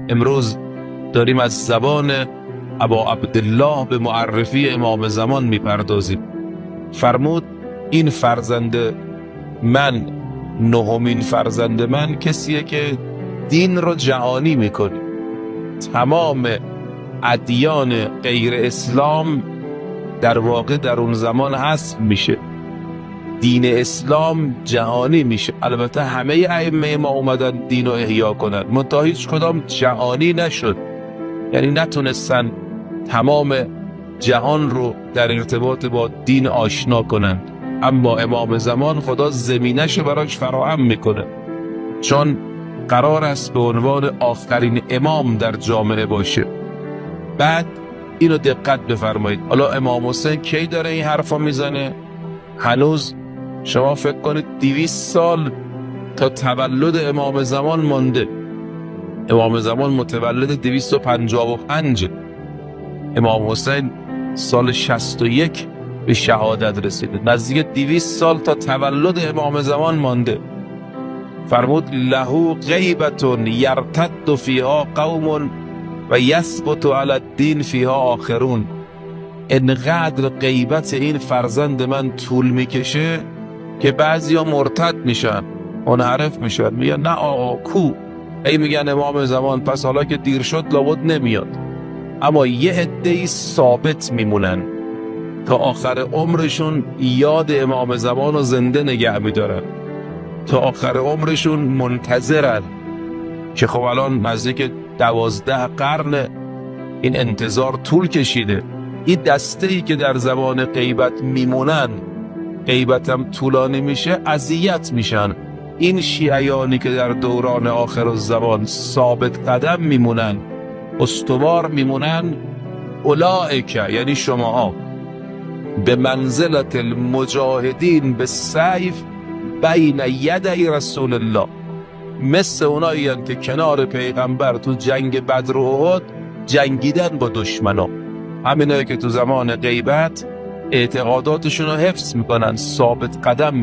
امروز داریم از زبان ابا عبدالله به معرفی امام زمان میپردازیم. فرمود این فرزند من، نهمین فرزند من، کسیه که دین رو جهانی میکنه. تمام ادیان غیر اسلام در واقع در اون زمان حذف میشه، دین اسلام جهانی میشه. البته همه ائمه ما اومدن دین رو احیا کنن، منتها هیچ کدام جهانی نشد، یعنی نتونستن تمام جهان رو در ارتباط با دین آشنا کنن. اما امام زمان خدا زمینش براش فراهم میکنه، چون قرار است به عنوان آخرین امام در جامعه باشه. بعد اینو دقت بفرمایید، حالا امام حسین کی داره این حرفا میزنه؟ هنوز شما فکر کنید 200 سال تا تولد امام زمان مانده. امام زمان متولد 255، امام حسین سال 61 به شهادت رسیده. نزدیک 200 سال تا تولد امام زمان مانده. فرمود له غیبت یرتد فیها قوم و یثبت علی الدین فیها آخرون. انقدر غیبت این فرزند من طول میکشه که بعضیا مرتد میشن، منحرف میشن، میگن نه آقا کو، ای میگن امام زمان، پس حالا که دیر شد لابد نمیاد. اما یه عده‌ای ثابت میمونن تا آخر عمرشون، یاد امام زمان رو زنده نگه میدارن، تا آخر عمرشون منتظرن. که خب الان نزدیک 12 قرن این انتظار طول کشیده. این دسته‌ای که در زمان غیبت میمونن، غیبتم طولانی میشه، اذیت میشن. این شیعیانی که در دوران آخر الزمان ثابت قدم میمونن، استوار میمونن، اولئک یعنی شماها به منزلت المجاهدین بالسیف بین یدی رسول الله، مثل اونایی که کنار پیغمبر تو جنگ بدر و احد جنگیدن با دشمنا. همینایی که تو زمان غیبت اعتقاداتشون رو حفظ میکنن، ثابت قدم